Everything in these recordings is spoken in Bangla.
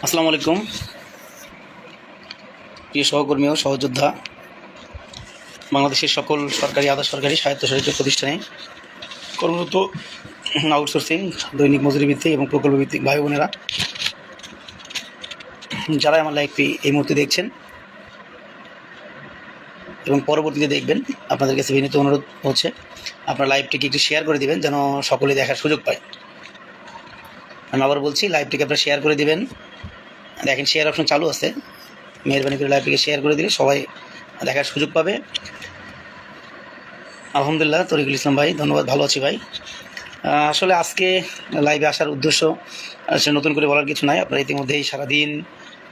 আসসালামু আলাইকুম প্রিয় সহকর্মী ও সহযোদ্ধা। বাংলাদেশের সকল সরকারি আধা সরকারি স্বায়ত্তশাসিত প্রতিষ্ঠানে কর্মরত আউটসোর্সিং, দৈনিক মজুরি ভিত্তিক এবং প্রকল্প ভিত্তিক ভাই বোনেরা, যারা আমার লাইভটি এই মুহূর্তে দেখছেন এবং পরবর্তীতে দেখবেন, আপনাদের কাছে বিনীত অনুরোধ হচ্ছে আপনার লাইভটিকে একটু শেয়ার করে দিবেন যেন সকলে দেখার সুযোগ পায়। আমি আবার বলছি, লাইভটিকে আপনারা শেয়ার করে দিবেন। দেখেন শেয়ার অপশন চালু আছে, মেহরবানি করে লাইভটিকে শেয়ার করে দিলে সবাই দেখার সুযোগ পাবে। আলহামদুলিল্লাহ, তরিকুল ইসলাম ভাই, ধন্যবাদ, ভালো আছি ভাই। আসলে আজকে লাইভে আসার উদ্দেশ্য আসলে নতুন করে বলার কিছু নাই। আপনারা ইতিমধ্যেই সারাদিন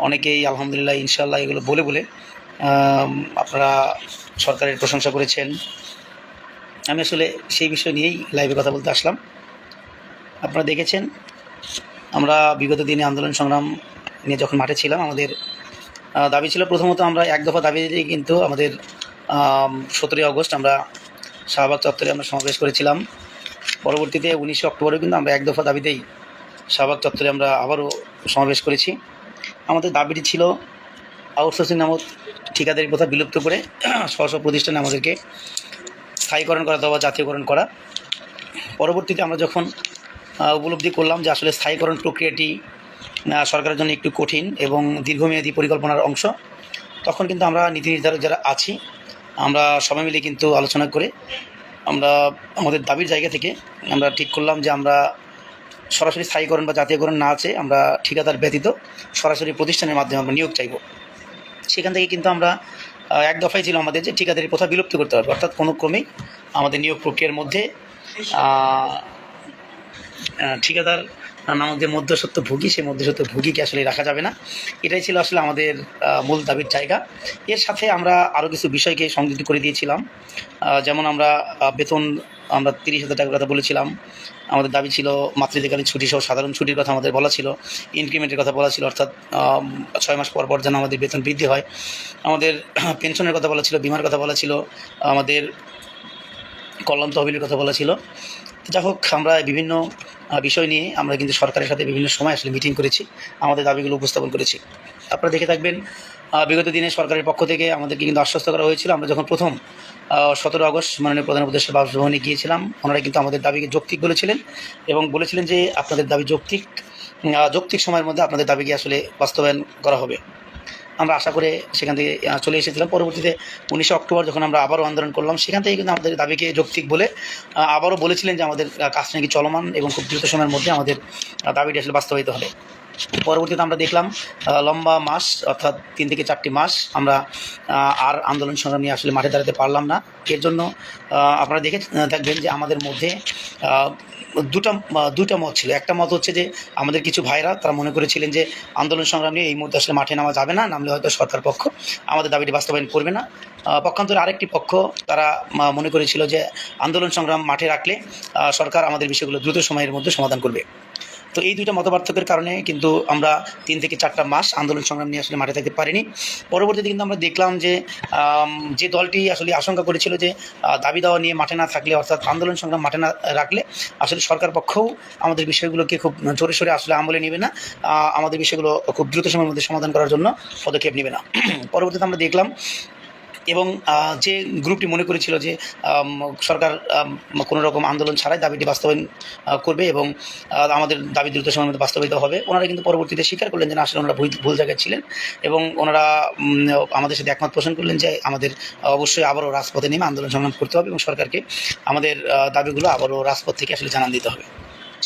অনেকেই আলহামদুলিল্লাহ ইনশাআল্লাহ এগুলো বলে বলে আপনারা সরকারের প্রশংসা করেছেন। আমি আসলে সেই বিষয় নিয়েই লাইভে কথা বলতে আসলাম। আপনারা দেখেছেন আমরা বিগত দিনে আন্দোলন সংগ্রাম নিয়ে যখন মাঠে ছিলাম, আমাদের দাবি ছিল, প্রথমত আমরা এক দফা দাবি দিয়ে কিন্তু আমাদের 17 আগস্ট আমরা শাহবাগ চত্বরে আমরা সমাবেশ করেছিলাম। পরবর্তীতে 19 অক্টোবরে কিন্তু আমরা এক দফা দাবিতেই শাহবাগ চত্বরে আমরা আবারও সমাবেশ করেছি। আমাদের দাবিটি ছিল আউটসোর্সিং নামক ঠিকাদারি প্রথা বিলুপ্ত করে স্ব প্রতিষ্ঠানে আমাদেরকে স্থায়ীকরণ করা অথবা জাতীয়করণ করা। পরবর্তীতে আমরা যখন উপলব্ধি করলাম যে আসলে স্থায়ীকরণ প্রক্রিয়াটি সরকারের জন্য একটু কঠিন এবং দীর্ঘমেয়াদী পরিকল্পনার অংশ, তখন কিন্তু আমরা নীতি নির্ধারক যারা আছি আমরা সবাই মিলে কিন্তু আলোচনা করে আমরা আমাদের দাবির জায়গা থেকে আমরা ঠিক করলাম যে আমরা সরাসরি স্থায়ীকরণ বা জাতীয়করণ না আছে, আমরা ঠিকাদার ব্যতীত সরাসরি প্রতিষ্ঠানের মাধ্যমে আমরা নিয়োগ চাইব। সেখান থেকে কিন্তু আমরা এক দফাই ছিল আমাদের যে ঠিকাদারি প্রথা বিলুপ্ত করতে হবে, অর্থাৎ কোনো ক্রমেই আমাদের নিয়োগ প্রক্রিয়ার মধ্যে ঠিকাদার নামক যে মধ্যস্বত্ব ভোগী, সেই মধ্যস্বত্ব ভোগীকে আসলে রাখা যাবে না। এটাই ছিল আসলে আমাদের মূল দাবির জায়গা। এর সাথে আমরা আরও কিছু বিষয়কে সংযুক্ত করে দিয়েছিলাম। যেমন আমরা বেতন আমরা 30,000 টাকার কথা বলেছিলাম। আমাদের দাবি ছিল মাতৃত্বকালীন ছুটি সহ সাধারণ ছুটির কথা আমাদের বলা ছিল, ইনক্রিমেন্টের কথা বলা ছিল, অর্থাৎ 6 মাস পর পর যেন আমাদের বেতন বৃদ্ধি হয়। আমাদের পেনশনের কথা বলা ছিল, বিমার কথা বলা ছিল, আমাদের কল্যাণ তহবিলের কথা বলা ছিল। যা হোক, আমরা বিভিন্ন বিষয় নিয়ে আমরা কিন্তু সরকারের সাথে বিভিন্ন সময় আসলে মিটিং করেছি, আমাদের দাবিগুলো উপস্থাপন করেছি। আপনারা দেখে থাকবেন বিগত দিনে সরকারের পক্ষ থেকে আমাদেরকে কিন্তু আশ্বস্ত করা হয়েছিল। আমরা যখন প্রথম 17 আগস্ট মাননীয় প্রধান উপদেষ্টার বাসভবনে গিয়েছিলাম, ওনারা কিন্তু আমাদের দাবিকে যৌক্তিক বলেছিলেন এবং বলেছিলেন যে আপনাদের দাবি যৌক্তিক সময়ের মধ্যে আপনাদের দাবিকে আসলে বাস্তবায়ন করা হবে। আমরা আশা করে সেখান থেকে চলে এসেছিলাম। পরবর্তীতে 19 অক্টোবর যখন আমরা আবারও আন্দোলন করলাম, সেখান থেকে কিন্তু আমাদের দাবিকে যৌক্তিক বলে আবারও বলেছিলেন যে আমাদের কাজ নাকি চলমান এবং খুব দ্রুত সময়ের মধ্যে আমাদের দাবিটি আসলে বাস্তবায়িত হবে। পরবর্তীতে আমরা দেখলাম লম্বা মাস, অর্থাৎ 3 থেকে 4টি মাস আমরা আর আন্দোলন সংগ্রাম নিয়ে আসলে মাঠে দাঁড়াতে পারলাম না। এর জন্য আপনারা দেখে থাকবেন যে আমাদের মধ্যে দুটা মত ছিল। একটা মত হচ্ছে যে আমাদের কিছু ভাইরা তারা মনে করেছিলেন যে আন্দোলন সংগ্রাম নিয়ে এই মুহূর্তে আসলে মাঠে নামা যাবে না, নামলে হয়তো সরকার পক্ষ আমাদের দাবিটি বাস্তবায়ন করবে না। পক্ষান্তরে আরেকটি পক্ষ তারা মনে করেছিল যে আন্দোলন সংগ্রাম মাঠে রাখলে সরকার আমাদের বিষয়গুলো দ্রুত সময়ের মধ্যে সমাধান করবে। তো এই দুইটা মতপার্থক্যের কারণে কিন্তু আমরা 3 থেকে 4টা মাস আন্দোলন সংগ্রাম নিয়ে আসলে মাঠে থাকতে পারিনি। পরবর্তীতে কিন্তু আমরা দেখলাম যে যে দলটি আসলে আশঙ্কা করেছিল যে দাবি দাওয়া নিয়ে মাঠে না থাকলে, অর্থাৎ আন্দোলন সংগ্রাম মাঠে না রাখলে আসলে সরকার পক্ষও আমাদের বিষয়গুলোকে খুব জোরে সোরে আসলে আমলে নেবে না, আমাদের বিষয়গুলো খুব দ্রুত সময়ের মধ্যে সমাধান করার জন্য পদক্ষেপ নেবে না। পরবর্তীতে আমরা দেখলাম এবং যে গ্রুপটি মনে করেছিল যে সরকার কোনো রকম আন্দোলন ছাড়াই দাবিটি বাস্তবায়ন করবে এবং আমাদের দাবি দ্রুত সময়ের মধ্যে বাস্তবায়িত হবে, ওনারা কিন্তু পরবর্তীতে স্বীকার করলেন যে আসলে ওনারা ভুল জায়গায় ছিলেন এবং ওনারা আমাদের সাথে একমত পোষণ করলেন যে আমাদের অবশ্যই আবারও রাজপথে নেমে আন্দোলন সংগ্রাম করতে হবে এবং সরকারকে আমাদের দাবিগুলো আবারও রাজপথ থেকে আসলে জানান দিতে হবে।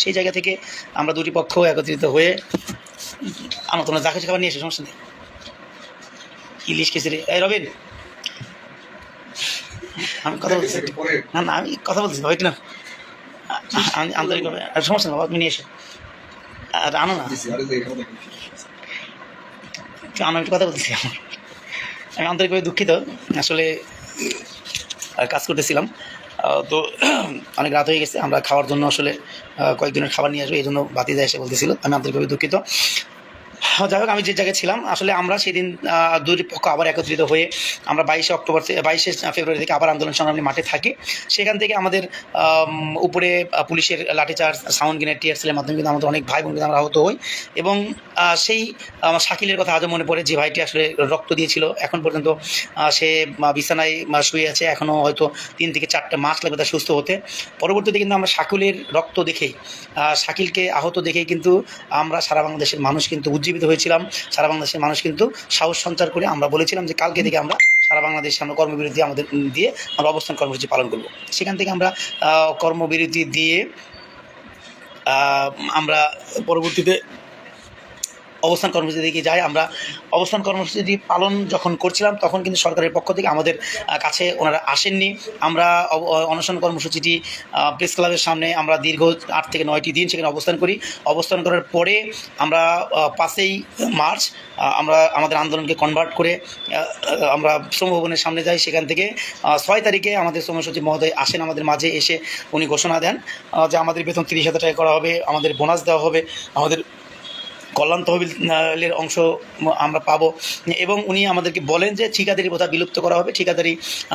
সেই জায়গা থেকে আমরা দুটি পক্ষ একত্রিত হয়ে তোমরা যা কিছু খাবার নিয়ে এসে, সমস্যা নেই, ইলিশ খিচুড়ি। এই রবিন, আমি কথা বলছি, না আমি কথা বলছি ভাই, না আমি আন্তরিকভাবে, সমস্যা না বাবা, তুমি নিয়ে এসো, আর আনো না, আমি একটু কথা বলতেছি। আমি আন্তরিকভাবে দুঃখিত, আসলে কাজ করতেছিলাম তো অনেক রাত হয়ে গেছে, আমরা খাওয়ার জন্য আসলে কয়েকদিনের খাবার নিয়ে আসবো, এই জন্য বাতি যায় এসে বলতেছিল। আমি আন্তরিকভাবে দুঃখিত। যাই হোক, আমি যে জায়গায় ছিলাম আসলে আমরা সেদিন দুই পক্ষ আবার একত্রিত হয়ে আমরা 22শে ফেব্রুয়ারি থেকে আবার আন্দোলন সংগ্রামী মাঠে থাকি। সেখান থেকে আমাদের উপরে পুলিশের লাঠিচার্জ, সাউন্ড গ্রেনেড, টিয়ার সেলের মাধ্যমে কিন্তু আমাদের অনেক ভাই বোন কিন্তু আমরা আহত হই। এবং সেই শাকিলের কথা আজও মনে পড়ে, যে ভাইটি আসলে রক্ত দিয়েছিল। এখন পর্যন্ত সে বিছানায় শুয়ে আছে, এখনও হয়তো 3 থেকে 4টা মাস লাগবে তার সুস্থ হতে। পরবর্তীতে কিন্তু আমরা শাকিলের রক্ত দেখেই, শাকিলকে আহত দেখেই কিন্তু আমরা সারা বাংলাদেশের মানুষ কিন্তু উজ্জীবিত হয়েছিলাম। সারা বাংলাদেশের মানুষ কিন্তু সাহস সঞ্চার করে আমরা বলেছিলাম যে কালকে থেকে আমরা সারা বাংলাদেশে আমরা কর্মবিরতি আমাদের দিয়ে আমরা অবস্থান কর্মসূচি পালন করব। সেখান থেকে আমরা কর্মবিরতি দিয়ে আমরা পরবর্তীতে অবস্থান কর্মসূচি দিকে যাই। আমরা অবস্থান কর্মসূচি পালন যখন করছিলাম তখন কিন্তু সরকারের পক্ষ থেকে আমাদের কাছে ওনারা আসেননি। আমরা অনশন কর্মসূচিটি প্রেস ক্লাবের সামনে আমরা দীর্ঘ 8 থেকে 9টি দিন সেখানে অবস্থান করি। অবস্থান করার পরে আমরা 5ই মার্চ আমরা আমাদের আন্দোলনকে কনভার্ট করে আমরা শ্রমভবনের সামনে যাই। সেখান থেকে 6 তারিখে আমাদের শ্রম সচিব মহোদয় আসেন আমাদের মাঝে, এসে উনি ঘোষণা দেন যে আমাদের বেতন 30,000 টাকা করা হবে, আমাদের বোনাস দেওয়া হবে, আমাদের কল্যাণ তহবিলের অংশ আমরা পাবো। এবং উনি আমাদেরকে বলেন যে ঠিকাদারি প্রথা বিলুপ্ত করা হবে। ঠিকাদারি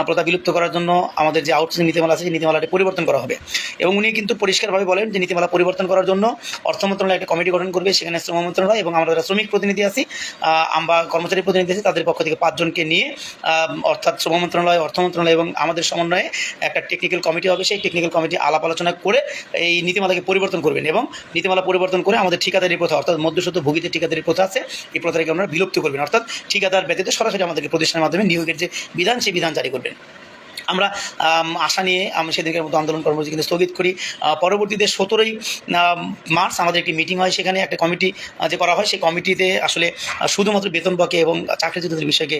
প্রথা বিলুপ্ত করার জন্য আমাদের যে আউটসোর্সিং নীতিমালা আছে সেই নীতিমালাটি পরিবর্তন করা হবে। এবং উনি কিন্তু পরিষ্কারভাবে বলেন যে নীতিমালা পরিবর্তন করার জন্য অর্থ মন্ত্রণালয় একটা কমিটি গঠন করবে। সেখানে শ্রম মন্ত্রণালয় এবং আমরা যারা শ্রমিক প্রতিনিধি আছি, আমরা কর্মচারী প্রতিনিধি আছি, তাদের পক্ষ থেকে 5 জনকে নিয়ে, অর্থাৎ শ্রম মন্ত্রণালয়, অর্থ মন্ত্রণালয় এবং আমাদের সমন্বয়ে একটা টেকনিক্যাল কমিটি হবে। সেই টেকনিক্যাল কমিটি আলাপ আলোচনা করে এই নীতিমালাকে পরিবর্তন করবেন এবং নীতিমালা পরিবর্তন করে আমাদের ঠিকাদারি প্রথা, অর্থাৎ ভোগীতে ঠিকাদারি প্রথা আছে, এই প্রথাটাকে আমরা বিলুপ্ত করবেন। অর্থাৎ ঠিকাদার ব্যতীত সরাসরি আমাদেরকে প্রতিষ্ঠানের মাধ্যমে নিয়োগের যে বিধান, সেই বিধান জারি করবেন। আমরা আশা নিয়ে আমরা সেদিনকার মতো আন্দোলন কর্মসূচি কিন্তু স্থগিত করি। পরবর্তীতে 17ই মার্চ আমাদের একটি মিটিং হয়। সেখানে একটা কমিটি যে করা হয়, সেই কমিটিতে আসলে শুধুমাত্র বেতন বকে এবং চাকরিচ্যুতদের বিষয়কে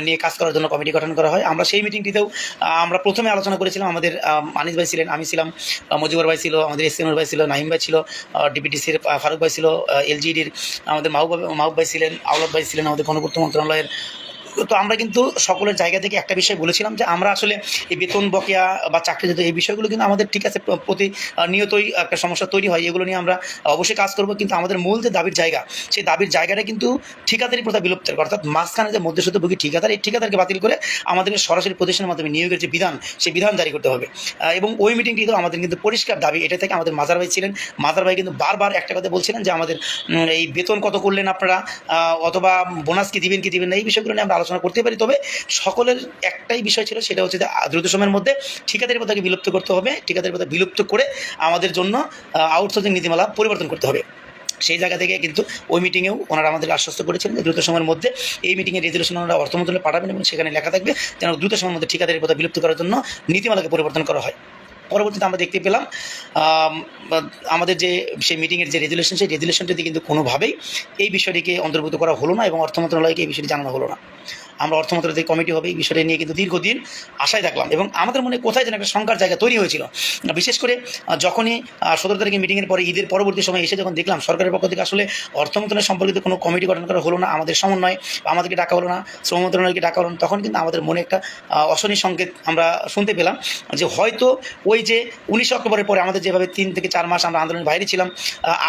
নিয়ে কাজ করার জন্য কমিটি গঠন করা হয়। আমরা সেই মিটিংটিতেও আমরা প্রথমে আলোচনা করেছিলাম। আমাদের আনিস ভাই ছিলেন, আমি ছিলাম, মজিবর ভাই ছিল, আমাদের এসএমএর ভাই ছিল, নাহিম ভাই ছিল, ডিপিটিসির ফারুক ভাই ছিল, এলজিডির আমাদের মাহবুব ভাই ছিলেন, আওলাদ ভাই ছিলেন, আমাদের গণপূর্ত মন্ত্রণালয়ের। তো আমরা কিন্তু সকলের জায়গা থেকে একটা বিষয় বলেছিলাম যে আমরা আসলে এই বেতন বকেয়া বা চাকরিচ্যুত এই বিষয়গুলো কিন্তু আমাদের ঠিক আছে প্রতিনিয়তই একটা সমস্যা তৈরি হয়, এগুলো নিয়ে আমরা অবশ্যই কাজ করব। কিন্তু আমাদের মূল যে দাবির জায়গা, সেই দাবির জায়গাটা কিন্তু ঠিকাদারি প্রথা বিলুপ্তের, অর্থাৎ মাঝখানে যে মধ্যস্বত্বভোগী ঠিকাদার, এই ঠিকাদারকে বাতিল করে আমাদেরকে সরাসরি প্রতিষ্ঠানের মাধ্যমে নিয়োগের যে বিধান, সেই বিধান জারি করতে হবে। এবং ওই মিটিংটিতেও আমাদের কিন্তু পরিষ্কার দাবি এটা থেকে, আমাদের মাজার ভাই ছিলেন, মাজার ভাই কিন্তু বারবার একটা কথা বলছিলেন যে আমাদের এই বেতন কত করলেন আপনারা, অথবা বোনাস কি দিবেন না, এই বিষয়গুলো নিয়ে আমরা আলোচনা করতে পারি। তবে সকলের একটাই বিষয় ছিল, সেটা হচ্ছে যে দ্রুত সময়ের মধ্যে ঠিকাদারি প্রথাকে বিলুপ্ত করতে হবে। ঠিকাদারি প্রথা বিলুপ্ত করে আমাদের জন্য আউটসোর্সিং নীতিমালা পরিবর্তন করতে হবে। সেই জায়গা থেকে কিন্তু ওই মিটিংয়েও ওনারা আমাদের আশ্বস্ত করেছিলেন যে দ্রুত সময়ের মধ্যে এই মিটিংয়ের রেজলিউশন ওনারা অর্থ মন্ত্রণালয়ে পাঠাবেন এবং সেখানে লেখা থাকবে যেন দ্রুত সময়ের মধ্যে ঠিকাদারি প্রথা বিলুপ্ত করার জন্য নীতিমালাকে পরিবর্তন করা হয়। পরবর্তীতে আমরা দেখতে পেলাম আমাদের যে সেই মিটিংয়ের যে রেজলিউশন, সেই রেজলিউশনটিতে কিন্তু কোনোভাবেই এই বিষয়টিকে অন্তর্ভুক্ত করা হলো না এবং অর্থ মন্ত্রণালয়কে এই বিষয়টি জানানো হলো না। আমরা অর্থ মন্ত্রণালয়ের কমিটি হবে এই বিষয়টা নিয়ে কিন্তু দীর্ঘদিন আশায় থাকলাম এবং আমাদের মনে কোথায় যেন একটা শঙ্কার জায়গা তৈরি হয়েছিল। বিশেষ করে যখনই 17 তারিখে মিটিংয়ের পরে ঈদের পরবর্তী সময় এসে যখন দেখলাম সরকারের পক্ষ থেকে আসলে অর্থ মন্ত্রণালয় সম্পর্কিত কোনো কমিটি গঠন করা হলো না, আমাদের সমন্বয় আমাদেরকে ডাকা হলো না, শ্রম মন্ত্রণালয়কে ডাকা হলো না, তখন কিন্তু আমাদের মনে একটা অশনি সংকেত আমরা শুনতে পেলাম যে হয়তো ওই যে 19 অক্টোবরের পরে আমাদের যেভাবে 3 থেকে 4 মাস আমরা আন্দোলনের বাইরে ছিলাম,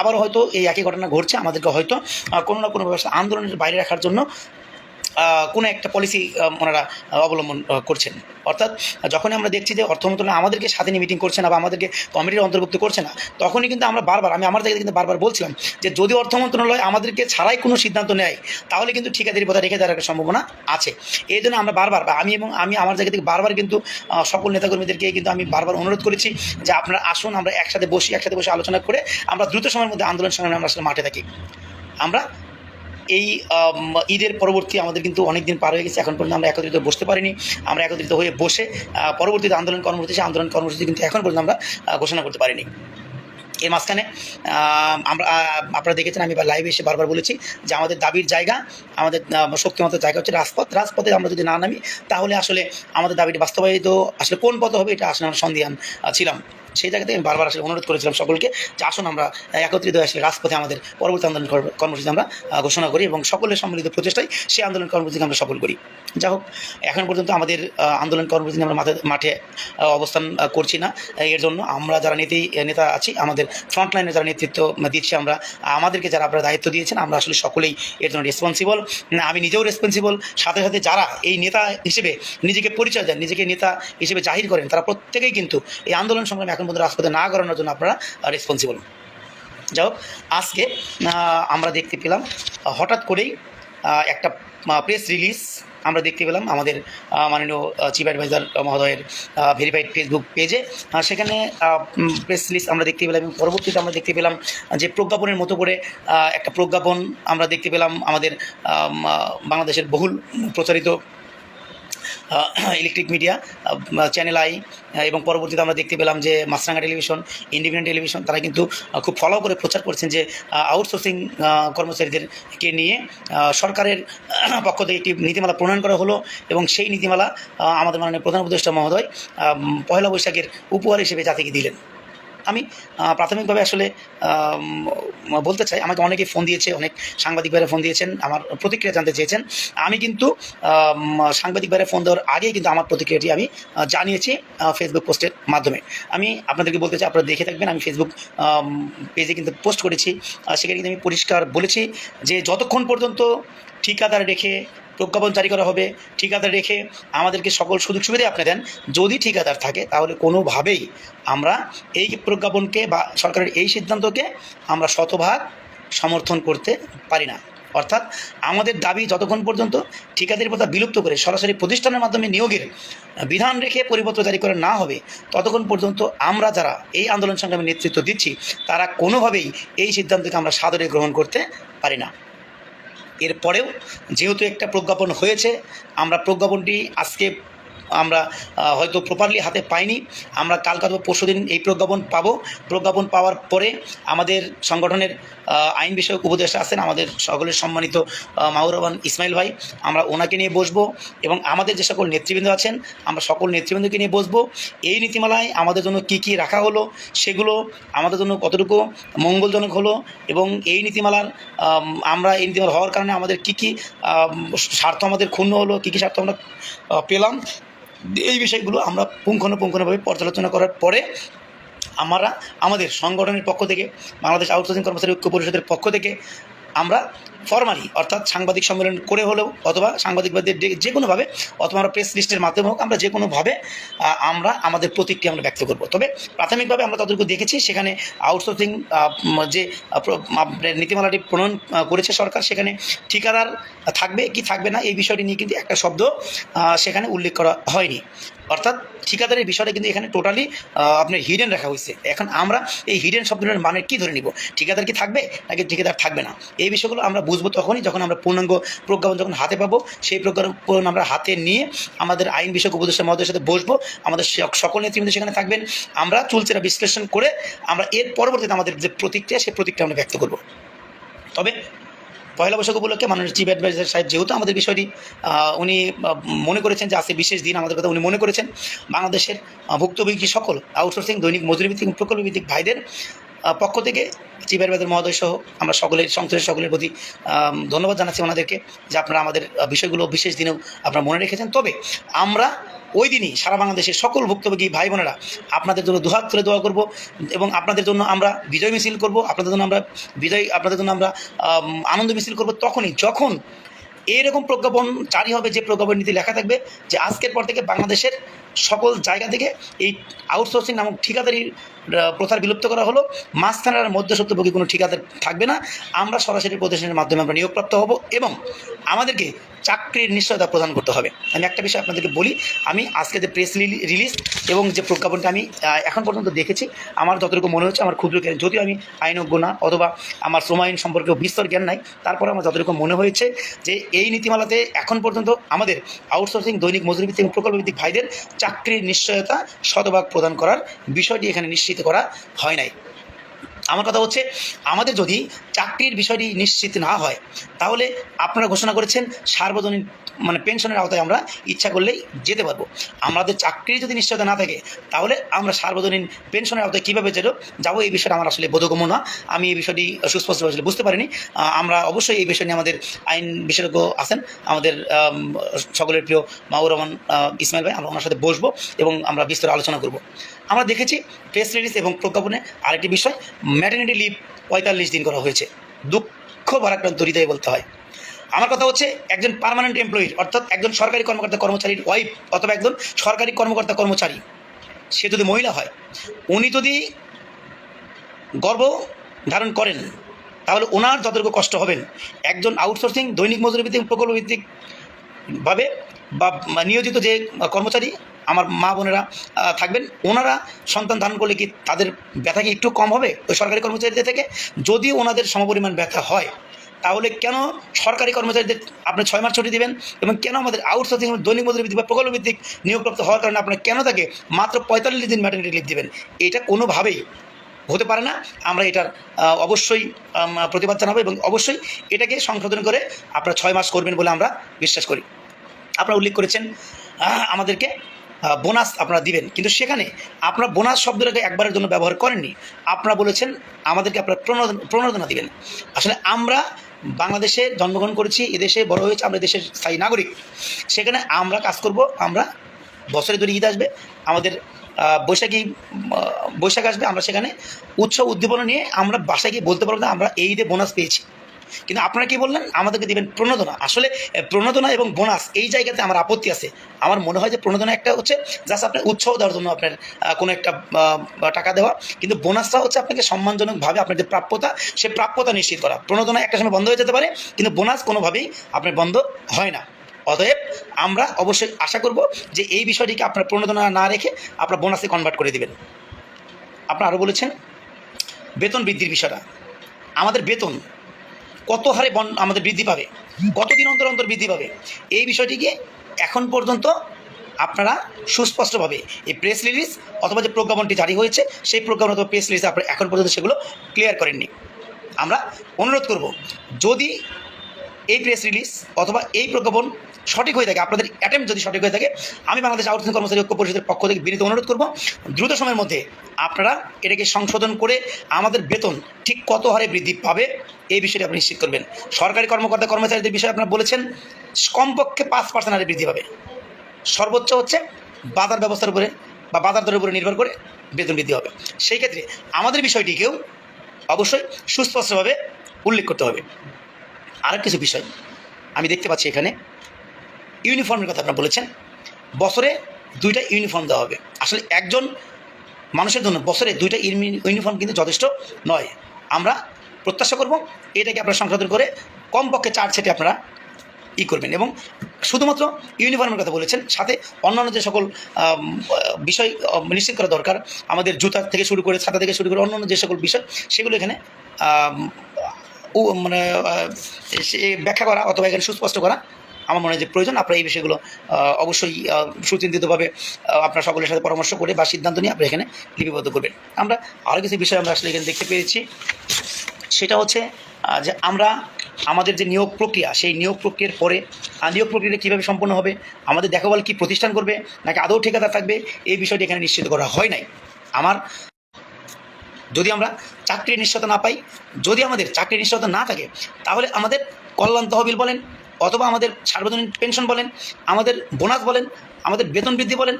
আবারও হয়তো এই একই ঘটনা ঘটছে। আমাদেরকে হয়তো কোনো না কোনো ব্যবস্থা আন্দোলনের বাইরে রাখার জন্য কোনো একটা পলিসি ওনারা অবলম্বন করছেন। অর্থাৎ যখনই আমরা দেখছি যে অর্থ মন্ত্রণালয় আমাদেরকে সাথে নিয়ে মিটিং করছে না বা আমাদেরকে কমিটির অন্তর্ভুক্ত করছে না, তখনই কিন্তু আমরা আমি আমার জায়গায় কিন্তু বারবার বলছিলাম যে যদি অর্থ মন্ত্রণালয় আমাদেরকে ছাড়াই কোনো সিদ্ধান্ত নেয় তাহলে কিন্তু ঠিকাদারি প্রথা রেখে দেওয়ার একটা সম্ভাবনা আছে। এই জন্য আমরা বারবার আমি আমার জায়গা থেকে বারবার কিন্তু সকল নেতাকর্মীদেরকে কিন্তু আমি বারবার অনুরোধ করেছি যে আপনারা আসুন, আমরা একসাথে বসে আলোচনা করে আমরা দ্রুত সময়ের মধ্যে আন্দোলন সংগ্রামে আমরা আসলে মাঠে থাকি। আমরা এই ঈদের পরবর্তী আমাদের কিন্তু অনেক দিন পার হয়ে গেছে, এখন পর্যন্ত আমরা একত্রিত বসতে পারিনি। আমরা একত্রিত হয়ে বসে পরবর্তীতে আন্দোলন কর্মসূচি কিন্তু এখন পর্যন্ত আমরা ঘোষণা করতে পারিনি। এর মাঝখানে আপনারা দেখেছেন আমি লাইভে এসে বারবার বলেছি যে আমাদের দাবির জায়গা, আমাদের শক্তিমত্তার জায়গা হচ্ছে রাজপথে আমরা যদি না নামি তাহলে আসলে আমাদের দাবিটি বাস্তবায়িত আসলে কোন পথে হবে এটা আসলে আমরা সন্দিহান ছিলাম। সেই জায়গা থেকে আমি বারবার আসলে অনুরোধ করেছিলাম সকলকে যে আসুন আমরা একত্রিত হয়ে আসলে রাজপথে আমাদের পরবর্তী আন্দোলন কর্মসূচি আমরা ঘোষণা করি এবং সকলের সম্মিলিত প্রচেষ্টায় সেই আন্দোলন কর্মসূচিকে আমরা সফল করি। যাই হোক, এখন পর্যন্ত আমাদের আন্দোলন কর্মসূচি আমরা মাঠে অবস্থান করছি না। এর জন্য আমরা যারা নেতা আছি, আমাদের ফ্রন্টলাইনে যারা নেতৃত্ব দিচ্ছি, আমাদেরকে যারা আপনারা দায়িত্ব দিয়েছেন, আমরা আসলে সকলেই এর জন্য রেসপন্সিবল। আমি নিজেও রেসপন্সিবল, সাথে সাথে যারা এই নেতা হিসেবে নিজেকে পরিচয় দেন, নিজেকে নেতা হিসেবে জাহির করেন, তারা প্রত্যেকেই কিন্তু এই আন্দোলন সংগ্রামে এখন পর্যন্ত রাজপথে না করানোর জন্য আপনারা রেসপন্সিবল। যাই হোক, আজকে আমরা দেখতে পেলাম হঠাৎ করেই একটা প্রেস রিলিজ আমরা দেখতে পেলাম আমাদের মাননীয় চিফ অ্যাডভাইজার মহোদয়ের ভেরিফাইড ফেসবুক পেজে। সেখানে প্রেস রিলিজ আমরা দেখতে পেলাম এবং পরবর্তীতে আমরা দেখতে পেলাম যে প্রজ্ঞাপনের মতো করে একটা প্রজ্ঞাপন আমরা দেখতে পেলাম আমাদের বাংলাদেশের বহুল প্রচারিত ইলেকট্রিক মিডিয়া চ্যানেল আই এবং পরবর্তীতে আমরা দেখতে পেলাম যে মাছরাঙ্গা টেলিভিশন, ইন্ডিপেন্ডেন্ট টেলিভিশন, তারা কিন্তু খুব ফলো করে প্রচার করছেন যে আউটসোর্সিং কর্মচারীদেরকে নিয়ে সরকারের পক্ষ থেকে একটি নীতিমালা প্রণয়ন করা হলো এবং সেই নীতিমালা আমাদের মাননীয় প্রধান উপদেষ্টা মহোদয় পয়লা বৈশাখের উপহার হিসেবে জাতিকে দিলেন। আমি প্রাথমিকভাবে আসলে বলতে চাই, আমাকে অনেকেই ফোন দিয়েছে, অনেক সাংবাদিক ভাইরা ফোন দিয়েছেন, আমার প্রতিক্রিয়া জানতে চেয়েছেন। আমি কিন্তু সাংবাদিক ভাইরা ফোন দেওয়ার আগেই কিন্তু আমার প্রতিক্রিয়াটি আমি জানিয়েছি ফেসবুক পোস্টের মাধ্যমে। আমি আপনাদেরকে বলতে চাই, আপনারা দেখে থাকবেন, আমি ফেসবুক পেজে কিন্তু পোস্ট করেছি। সেখানে কিন্তু আমি পরিষ্কার বলেছি যে যতক্ষণ পর্যন্ত ঠিকাদার রেখে প্রজ্ঞাপন জারি করা হবে, ঠিকাদার রেখে আমাদেরকে সকল সুযোগ সুবিধা আপনি দেন, যদি ঠিকাদার থাকে তাহলে কোনোভাবেই আমরা এই প্রজ্ঞাপনকে বা সরকারের এই সিদ্ধান্তকে আমরা শতভাগ সমর্থন করতে পারি না। অর্থাৎ আমাদের দাবি যতক্ষণ পর্যন্ত ঠিকাদারি প্রথা বিলুপ্ত করে সরাসরি প্রতিষ্ঠানের মাধ্যমে নিয়োগের বিধান রেখে পরিপত্র জারি করা না হবে, ততক্ষণ পর্যন্ত আমরা যারা এই আন্দোলন সংগ্রামে নেতৃত্ব দিচ্ছি তারা কোনোভাবেই এই সিদ্ধান্তকে আমরা সাদরে গ্রহণ করতে পারি না। এরপরেও যেহেতু একটা প্রজ্ঞাপন হয়েছে, আমরা প্রজ্ঞাপনটি আজকে আমরা হয়তো প্রপারলি হাতে পাইনি, আমরা কাল অথবা পরশুদিন এই প্রজ্ঞাপন পাবো। প্রজ্ঞাপন পাওয়ার পরে আমাদের সংগঠনের আইন বিষয়ক উপদেষ্টা আছেন, আমাদের সকলের সম্মানিত মাহবুব রহমান ইসমাইল ভাই, আমরা ওনাকে নিয়ে বসবো এবং আমাদের যে সকল নেতৃবৃন্দ আছেন আমরা সকল নেতৃবৃন্দকে নিয়ে বসবো। এই নীতিমালায় আমাদের জন্য কী কী রাখা হলো, সেগুলো আমাদের জন্য কতটুকু মঙ্গলজনক হলো এবং এই নীতিমালার আমরা এই নীতিমালা হওয়ার কারণে আমাদের কী কী স্বার্থ আমাদের ক্ষুণ্ণ হলো, কী কী স্বার্থ আমরা পেলাম, এই বিষয়গুলো আমরা পুঙ্খানুপুঙ্খভাবে পর্যালোচনা করার পরে আমরা আমাদের সংগঠনের পক্ষ থেকে, বাংলাদেশ আউটসোর্সিং কর্মচারী ঐক্য পরিষদের পক্ষ থেকে আমরা ফরমালি, অর্থাৎ সাংবাদিক সম্মেলন করে হলেও অথবা সাংবাদিকদের যে কোনোভাবে অথবা আমরা প্রেস লিস্টের মাধ্যমে হোক, আমরা যে কোনোভাবে আমরা আমাদের প্রতিক্রিয়া আমরা ব্যক্ত করব। তবে প্রাথমিকভাবে আমরা ততটুকু দেখেছি, সেখানে আউটসোর্সিং যে নীতিমালাটি প্রণয়ন করেছে সরকার, সেখানে ঠিকাদার থাকবে কি থাকবে না এই বিষয়টি নিয়ে কিন্তু একটা শব্দ সেখানে উল্লেখ করা হয়নি। অর্থাৎ ঠিকাদারের বিষয়টা কিন্তু এখানে টোটালি আপনার হিডেন রাখা হয়েছে। এখন আমরা এই হিডেন শব্দটার মানে কী ধরে নিব, ঠিকাদার কি থাকবে নাকি ঠিকাদার থাকবে না, এই বিষয়গুলো আমরা বুঝবো তখনই যখন আমরা পূর্ণাঙ্গ প্রজ্ঞাপন যখন হাতে পাবো। সেই প্রজ্ঞাপন আমরা হাতে নিয়ে আমাদের আইন বিষয়ক উপদেষ্টা মহোদয়ের সাথে বসবো, আমাদের সকল নেতৃবৃন্দ সেখানে থাকবেন, আমরা চুলচেরা বিশ্লেষণ করে আমরা এর পরবর্তীতে আমাদের যে প্রতিক্রিয়া, সেই প্রতিক্রিয়া আমরা ব্যক্ত করব। তবে পয়লা বৈশাখ উপলক্ষে মাননীয় চিফ অ্যাডভাইজার সাহেব যেহেতু আমাদের বিষয়টি উনি মনে করেছেন যে আজকে বিশেষ দিন, আমাদের কথা উনি মনে করেছেন, বাংলাদেশের ভুক্তভোগী সকল আউটসোর্সিং দৈনিক মজুরিভিত্তিক প্রকল্পভিত্তিক ভাইদের পক্ষ থেকে চিফ অ্যাডভাইজার মহোদয় সহ আমরা সকলের সংশ্লিষ্ট সকলের প্রতি ধন্যবাদ জানাচ্ছি ওনাদেরকে যে আপনারা আমাদের বিষয়গুলো বিশেষ দিনেও আপনারা মনে রেখেছেন। তবে আমরা ওই দিনই সারা বাংলাদেশের সকল ভুক্তভোগী ভাই বোনেরা আপনাদের জন্য দুহাত তুলে দোয়া করব এবং আপনাদের জন্য আমরা বিজয় মিছিল করব, আপনাদের জন্য আমরা আনন্দ মিছিল করব তখনই যখন এইরকম প্রজ্ঞাপন জারি হবে, যে প্রজ্ঞাপন নীতি লেখা থাকবে যে আজকের পর থেকে বাংলাদেশের সকল জায়গা থেকে এই আউটসোর্সিং নামক ঠিকাদারির প্রথার বিলুপ্ত করা হলো, মাঝখানের মধ্যস্বত্বভোগী কোনো ঠিকাদার থাকবে না, আমরা সরাসরি প্রতিষ্ঠানের মাধ্যমে আমরা নিয়োগপ্রাপ্ত হব এবং আমাদেরকে চাকরির নিশ্চয়তা প্রদান করতে হবে। আমি একটা বিষয় আপনাদেরকে বলি, আমি আজকে যে প্রেস রিলিজ এবং যে প্রজ্ঞাপনটা আমি এখন পর্যন্ত দেখেছি, আমার যতটুকু মনে হচ্ছে, আমার ক্ষুদ্র জ্ঞান, যদিও আমি আইনজ্ঞ না অথবা আমার শ্রম আইন সম্পর্কেও বিস্তর জ্ঞান নাই, তারপরে আমার যতটুকু মনে হয়েছে যে এই নীতিমালাতে এখন পর্যন্ত আমাদের আউটসোর্সিং দৈনিক মজুরিভিত্তিক এবং প্রকল্পভিত্তিক ভাইদের চাকরির নিশ্চয়তা শতভাগ প্রদান করার বিষয়টি এখানে নিশ্চিত করা হয় নাই। আমার কথা হচ্ছে, আমাদের যদি চাকরির বিষয়টি নিশ্চিত না হয় তাহলে আপনারা ঘোষণা করেছেন সার্বজনীন মানে পেনশনের আওতায় আমরা ইচ্ছা করলেই যেতে পারবো। আমাদের চাকরির যদি নিশ্চয়তা না থাকে তাহলে আমরা সার্বজনীন পেনশনের আওতায় কীভাবে যাবো এই বিষয়টা আমার আসলে বোধগম্য না। আমি এই বিষয়টি সুস্পষ্টভাবে আসলে বুঝতে পারিনি। আমরা অবশ্যই এই বিষয় নিয়ে আমাদের আইন বিশেষজ্ঞ আছেন, আমাদের সকলের প্রিয় মাহবুর রহমান ইসমাইল ভাই, আমরা ওনার সাথে বসবো এবং আমরা বিস্তর আলোচনা করব। আমরা দেখেছি প্রেস রিলিজ এবং প্রজ্ঞাপনে আরেকটি বিষয়, ম্যাটারনিটি লিভ 45 দিন করা হয়েছে। দুঃখ ভারাক্রান্ত হৃদয়ে বলতে হয়। আমার কথা হচ্ছে একজন পার্মানেন্ট এমপ্লয়ির, অর্থাৎ একজন সরকারি কর্মকর্তা কর্মচারীর ওয়াইফ অথবা একজন সরকারি কর্মকর্তা কর্মচারী, সে যদি মহিলা হয়, উনি যদি গর্ভ ধারণ করেন তাহলে ওনার যতটুকু কষ্ট হবেন একজন আউটসোর্সিং দৈনিক মজুরি ভিত্তিক প্রকল্প ভিত্তিকভাবে বা নিয়োজিত যে কর্মচারী আমার মা বোনেরা থাকবেন, ওনারা সন্তান ধারণ করলে কি তাদের ব্যথা কি একটু কম হবে ওই সরকারি কর্মচারীদের থেকে? যদি ওনাদের সমপরিমাণ ব্যথা হয় তাহলে কেন সরকারি কর্মচারীদের আপনি 6 মাস ছুটি দেবেন এবং কেন আমাদের আউটসোর্সিং দৈনিক মজুরি ভিত্তিক বা প্রকল্প ভিত্তিক নিয়োগপ্রাপ্ত হওয়ার কারণে আপনারা কেন তাকে মাত্র 45 দিন ম্যাটারনিটি লিভ দেবেন? এটা কোনোভাবেই হতে পারে না। আমরা এটার অবশ্যই প্রতিবাদ জানাবো এবং অবশ্যই এটাকে সংশোধন করে আপনারা 6 মাস করবেন বলে আমরা বিশ্বাস করি। আপনারা উল্লেখ করেছেন আমাদেরকে বোনাস আপনারা দিবেন, কিন্তু সেখানে আপনারা বোনাস শব্দটাকে একবারের জন্য ব্যবহার করেননি। আপনারা বলেছেন আমাদেরকে আপনারা প্রণোদনা দিবেন। আসলে আমরা বাংলাদেশে জন্মগ্রহণ করেছি, এদেশে বড় হয়েছে, আমরা দেশের স্থায়ী নাগরিক। সেখানে আমরা কাজ করব, আমরা বছরে 2 ঈদ আসবে, আমাদের বৈশাখ আসবে, আমরা সেখানে উৎসব উদ্দীপনা নিয়ে আমরা বাসায় গিয়ে বলতে পারবো না আমরা এই ঈদে বোনাস পেয়েছি। কিন্তু আপনারা কি বললেন আমাদেরকে দেবেন প্রণোদনা। আসলে প্রণোদনা এবং বোনাস এই জায়গাতে আমার আপত্তি আছে। আমার মনে হয় যে প্রণোদনা একটা হচ্ছে জাস্ট আপনার উৎসাহ দেওয়ার জন্য আপনার কোনো একটা টাকা দেওয়া, কিন্তু বোনাসটা হচ্ছে আপনাকে সম্মানজনকভাবে আপনার যে প্রাপ্যতা সে প্রাপ্যতা নিশ্চিত করা। প্রণোদনা একটা সময় বন্ধ হয়ে যেতে পারে, কিন্তু বোনাস কোনোভাবেই আপনার বন্ধ হয় না। অতএব আমরা অবশ্যই আশা করব যে এই বিষয়টিকে আপনার প্রণোদনা না রেখে আপনার বোনাসে কনভার্ট করে দেবেন। আপনারা আরও বলেছেন বেতন বৃদ্ধির বিষয়টা। আমাদের বেতন কত হারে আমাদের বৃদ্ধি পাবে, কতদিন অন্তর অন্তর বৃদ্ধি পাবে, এই বিষয়টিকে এখন পর্যন্ত আপনারা সুস্পষ্টভাবে এই প্রেস রিলিজ অথবা যে প্রজ্ঞাপনটি জারি হয়েছে সেই প্রজ্ঞাপন অথবা প্রেস রিলিজ আপনারা এখন পর্যন্ত সেগুলো ক্লিয়ার করেননি। আমরা অনুরোধ করব যদি এই প্রেস রিলিজ অথবা এই প্রজ্ঞাপন সঠিক হয়ে থাকে, আপনাদের অ্যাটেম্প যদি সঠিক হয়ে থাকে, আমি বাংলাদেশ আউটসোর্সিং কর্মচারী ঐক্য পরিষদের পক্ষ থেকে বিনীত অনুরোধ করব দ্রুত সময়ের মধ্যে আপনারা এটাকে সংশোধন করে আমাদের বেতন ঠিক কত হারে বৃদ্ধি পাবে এই বিষয়টি আপনি নিশ্চিত করবেন। সরকারি কর্মকর্তা কর্মচারীদের বিষয়ে আপনারা বলেছেন কমপক্ষে 5% হারে বৃদ্ধি পাবে, সর্বোচ্চ হচ্ছে বাজার ব্যবস্থার উপরে বা বাজার দরের উপরে নির্ভর করে বেতন বৃদ্ধি হবে। সেই ক্ষেত্রে আমাদের বিষয়টিকেও অবশ্যই সুস্পষ্টভাবে উল্লেখ করতে হবে। আরেক কিছু বিষয় আমি দেখতে পাচ্ছি এখানে ইউনিফর্মের কথা আপনারা বলেছেন, বছরে 2টা ইউনিফর্ম দেওয়া হবে। আসলে একজন মানুষের জন্য বছরে 2টা ইউনিফর্ম কিন্তু যথেষ্ট নয়। আমরা প্রত্যাশা করব এটাকে আপনারা সংশোধন করে কমপক্ষে 4 সেটে আপনারা করবেন এবং শুধুমাত্র ইউনিফর্মের কথা বলেছেন, সাথে অন্যান্য যে সকল বিষয় নিশ্চিত করা দরকার, আমাদের জুতা থেকে শুরু করে ছাতা থেকে শুরু করে অন্যান্য যে সকল বিষয় সেগুলো এখানে মানে ব্যাখ্যা করা অথবা এখানে সুস্পষ্ট করা আমার মনে হয় যে প্রয়োজন। আপনারা এই বিষয়গুলো অবশ্যই সুচিন্তিতভাবে আপনারা সকলের সাথে পরামর্শ করে বা সিদ্ধান্ত নিয়ে আপনারা এখানে লিপিবদ্ধ করবেন। আমরা আরও কিছু বিষয় আমরা আসলে এখানে দেখতে পেয়েছি, সেটা হচ্ছে যে আমরা আমাদের যে নিয়োগ প্রক্রিয়া সেই নিয়োগ প্রক্রিয়ার পরে নিয়োগ প্রক্রিয়াটা কীভাবে সম্পন্ন হবে, আমাদের দেখাবল কি প্রতিষ্ঠান করবে নাকি আদৌ ঠিকাদার থাকবে, এই বিষয়টি এখানে নিশ্চিত করা হয় নাই। যদি আমরা চাকরির নিশ্চয়তা না পাই, যদি আমাদের চাকরির নিশ্চয়তা না থাকে, তাহলে আমাদের কল্যাণ তহবিল বলেন অথবা আমাদের সার্বজনীন পেনশন বলেন, আমাদের বোনাস বলেন, আমাদের বেতন বৃদ্ধি বলেন।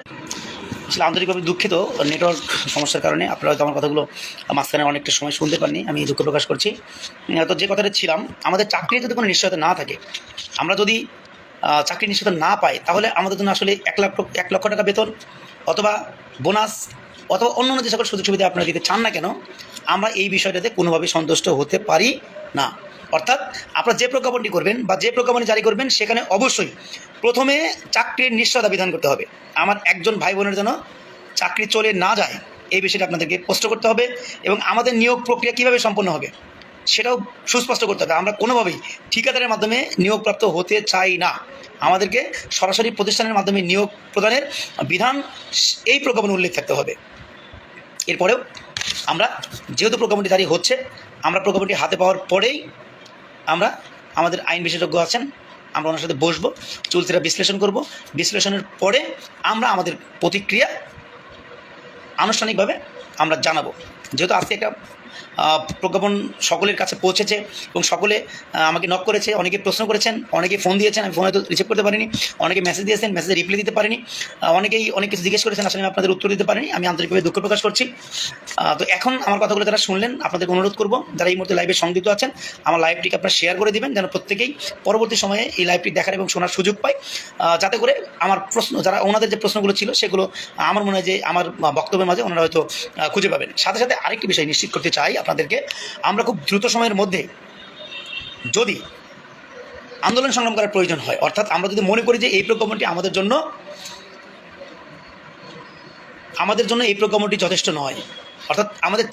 আসলে আন্তরিকভাবে দুঃখিত নেটওয়ার্ক সমস্যার কারণে আপনারা হয়তো আমার কথাগুলো মাঝখানে অনেকটা সময় শুনতে পাননি, আমি দুঃখ প্রকাশ করছি। তো যে কথাটা ছিলাম, আমাদের চাকরির যদি কোনো নিশ্চয়তা না থাকে, আমরা যদি চাকরির নিশ্চয়তা না পাই, তাহলে আমাদের জন্য আসলে 1 লক্ষ টাকা বেতন অথবা বোনাস অথবা অন্যান্য যে সকল সুযোগ সুবিধা আপনারা দিতে চান না কেন, আমরা এই বিষয়টাতে কোনোভাবেই সন্তুষ্ট হতে পারি না। অর্থাৎ আপনারা যে প্রজ্ঞাপনটি করবেন বা যে প্রজ্ঞাপনটি জারি করবেন সেখানে অবশ্যই প্রথমে চাকরির নিশ্চয়তা বিধান করতে হবে। আমার একজন ভাই বোনের যেন চাকরি চলে না যায় এই বিষয়টা আপনাদেরকে স্পষ্ট করতে হবে এবং আমাদের নিয়োগ প্রক্রিয়া কীভাবে সম্পন্ন হবে সেটাও সুস্পষ্ট করতে হবে। আমরা কোনোভাবেই ঠিকাদারের মাধ্যমে নিয়োগপ্রাপ্ত হতে চাই না, আমাদেরকে সরাসরি প্রতিষ্ঠানের মাধ্যমে নিয়োগ প্রদানের বিধান এই প্রজ্ঞাপনে উল্লেখ থাকতে হবে। এরপরেও আমরা যেহেতু প্রজ্ঞাপনটি জারি হচ্ছে, আমরা প্রজ্ঞাপনটি হাতে পাওয়ার পরেই আমরা আমাদের আইন বিশেষজ্ঞ আছেন, আমরা ওনার সাথে বসবো, চুলচেরা বিশ্লেষণ করব, বিশ্লেষণের পরে আমরা আমাদের প্রতিক্রিয়া আনুষ্ঠানিকভাবে আমরা জানাবো। যেহেতু আজকে একটা প্রজ্ঞাপন সকলের কাছে পৌঁছেছে এবং সকলে আমাকে নক করেছে, অনেকে প্রশ্ন করেছেন, অনেকে ফোন দিয়েছেন, আমি ফোন হয়তো রিসিভ করতে পারিনি, অনেকে মেসেজ দিয়েছেন, মেসেজে রিপ্লাই দিতে পারিনি, অনেকেই অনেক কিছু জিজ্ঞেস করেছেন, আসলে আমি আপনাদের উত্তর দিতে পারিনি, আমি আন্তরিকভাবে দুঃখ প্রকাশ করছি। তো এখন আমার কথাগুলো যারা শুনলেন, আপনাদেরকে অনুরোধ করব, যারা এই মুহূর্তে লাইভে সংযুক্ত আছেন, আমার লাইভটিকে আপনারা শেয়ার করে দিবেন, যেন প্রত্যেকেই পরবর্তী সময়ে এই লাইভটি দেখার এবং শোনার সুযোগ পায়, যাতে করে আমার প্রশ্ন, যারা ওনাদের যে প্রশ্নগুলো ছিল সেগুলো আমার মনে হয় যে আমার বক্তব্যের মাঝে ওনারা হয়তো খুঁজে পাবেন। সাথে সাথে আরেকটি বিষয় নিশ্চিত করতে চাই আপনাদেরকে, আমরা খুব দ্রুত সময়ের মধ্যে যদি আন্দোলন সংগ্রাম করার প্রয়োজন হয়, অর্থাৎ আমরা যদি মনে করি যে এই প্রজ্ঞাপনটি আমাদের জন্য এই প্রজ্ঞাপনটি যথেষ্ট নয়, অর্থাৎ আমাদের